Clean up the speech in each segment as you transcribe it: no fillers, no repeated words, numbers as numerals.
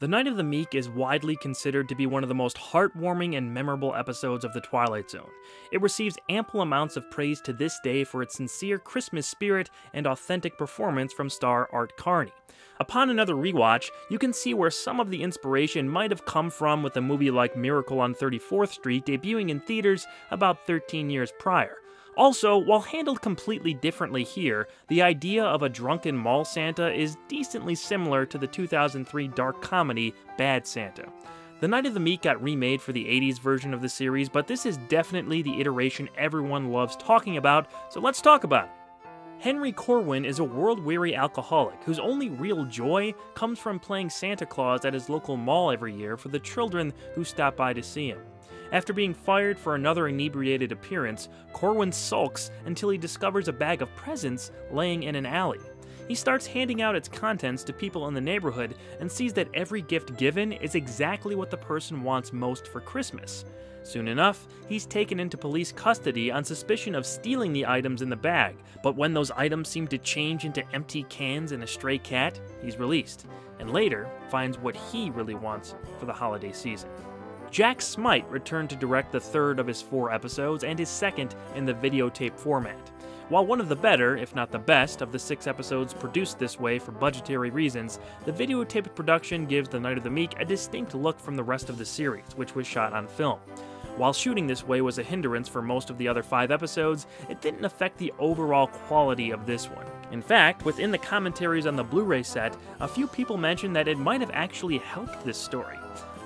The Night of the Meek is widely considered to be one of the most heartwarming and memorable episodes of The Twilight Zone. It receives ample amounts of praise to this day for its sincere Christmas spirit and authentic performance from star Art Carney. Upon another rewatch, you can see where some of the inspiration might have come from with a movie like Miracle on 34th Street debuting in theaters about 13 years prior. Also, while handled completely differently here, the idea of a drunken mall Santa is decently similar to the 2003 dark comedy Bad Santa. The Night of the Meek got remade for the 80s version of the series, but this is definitely the iteration everyone loves talking about, so let's talk about it. Henry Corwin is a world-weary alcoholic whose only real joy comes from playing Santa Claus at his local mall every year for the children who stop by to see him. After being fired for another inebriated appearance, Corwin sulks until he discovers a bag of presents laying in an alley. He starts handing out its contents to people in the neighborhood and sees that every gift given is exactly what the person wants most for Christmas. Soon enough, he's taken into police custody on suspicion of stealing the items in the bag, but when those items seem to change into empty cans and a stray cat, he's released, and later finds what he really wants for the holiday season. Jack Smite returned to direct the third of his 4 episodes and his second in the videotape format. While one of the better, if not the best, of the 6 episodes produced this way for budgetary reasons, the videotaped production gives The Night of the Meek a distinct look from the rest of the series, which was shot on film. While shooting this way was a hindrance for most of the other 5 episodes, it didn't affect the overall quality of this one. In fact, within the commentaries on the Blu-ray set, a few people mentioned that it might have actually helped this story.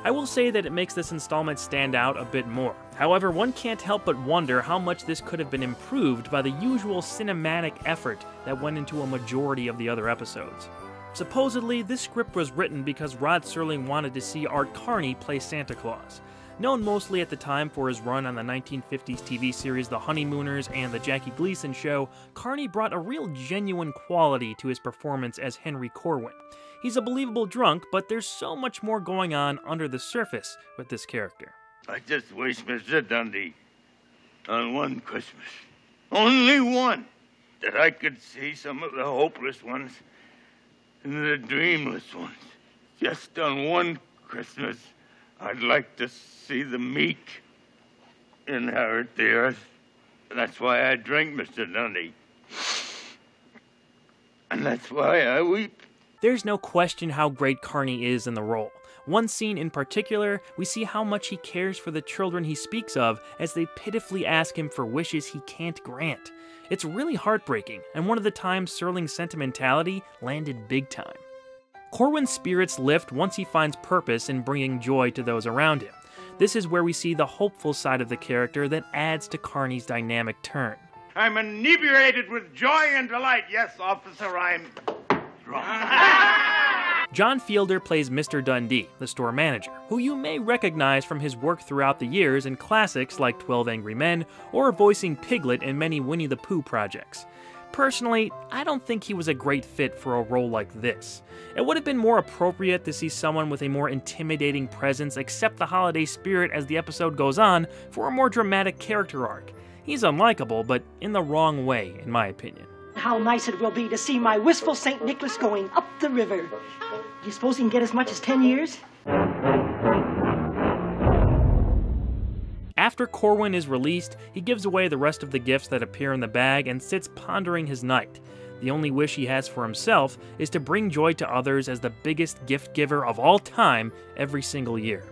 I will say that it makes this installment stand out a bit more. However, one can't help but wonder how much this could have been improved by the usual cinematic effort that went into a majority of the other episodes. Supposedly, this script was written because Rod Serling wanted to see Art Carney play Santa Claus. Known mostly at the time for his run on the 1950s TV series The Honeymooners and The Jackie Gleason Show, Carney brought a real genuine quality to his performance as Henry Corwin. He's a believable drunk, but there's so much more going on under the surface with this character. I just wish, Mr. Dundee, on one Christmas, only one, that I could see some of the hopeless ones and the dreamless ones. Just on one Christmas, I'd like to see the meek inherit the earth. That's why I drink, Mr. Dundee. And that's why I weep. There's no question how great Carney is in the role. One scene in particular, we see how much he cares for the children he speaks of as they pitifully ask him for wishes he can't grant. It's really heartbreaking, and one of the times Serling's sentimentality landed big time. Corwin's spirits lift once he finds purpose in bringing joy to those around him. This is where we see the hopeful side of the character that adds to Carney's dynamic turn. I'm inebriated with joy and delight. Yes, officer, I'm drunk. John Fielder plays Mr. Dundee, the store manager, who you may recognize from his work throughout the years in classics like 12 Angry Men or voicing Piglet in many Winnie the Pooh projects. Personally, I don't think he was a great fit for a role like this. It would have been more appropriate to see someone with a more intimidating presence accept the holiday spirit as the episode goes on for a more dramatic character arc. He's unlikable, but in the wrong way, in my opinion. How nice it will be to see my wistful St. Nicholas going up the river. Do you suppose he can get as much as 10 years? After Corwin is released, he gives away the rest of the gifts that appear in the bag and sits pondering his night. The only wish he has for himself is to bring joy to others as the biggest gift giver of all time every single year.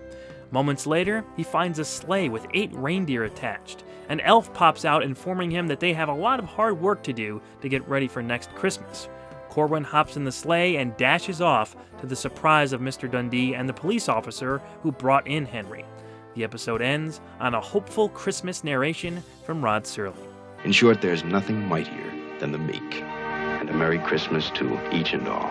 Moments later, he finds a sleigh with 8 reindeer attached. An elf pops out informing him that they have a lot of hard work to do to get ready for next Christmas. Corwin hops in the sleigh and dashes off to the surprise of Mr. Dundee and the police officer who brought in Henry. The episode ends on a hopeful Christmas narration from Rod Serling. In short, there's nothing mightier than the meek. And a Merry Christmas to each and all.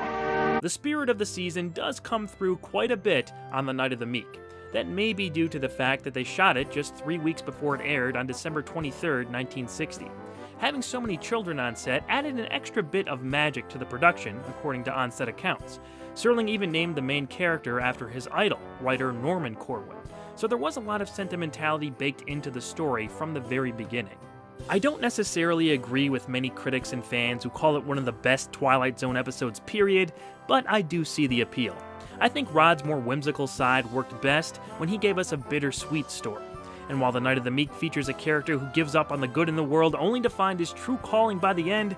The spirit of the season does come through quite a bit on The Night of the Meek. That may be due to the fact that they shot it just 3 weeks before it aired on December 23, 1960. Having so many children on set added an extra bit of magic to the production, according to on-set accounts. Serling even named the main character after his idol, writer Norman Corwin. So there was a lot of sentimentality baked into the story from the very beginning. I don't necessarily agree with many critics and fans who call it one of the best Twilight Zone episodes period, but I do see the appeal. I think Rod's more whimsical side worked best when he gave us a bittersweet story. And while The Night of the Meek features a character who gives up on the good in the world only to find his true calling by the end,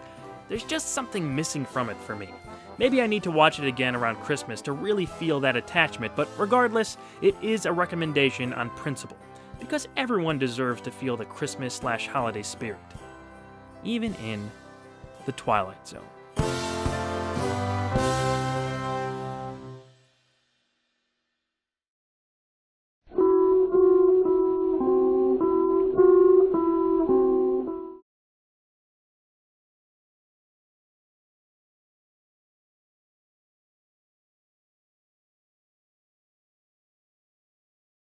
there's just something missing from it for me. Maybe I need to watch it again around Christmas to really feel that attachment, but regardless, it is a recommendation on principle, because everyone deserves to feel the Christmas/holiday spirit, even in the Twilight Zone.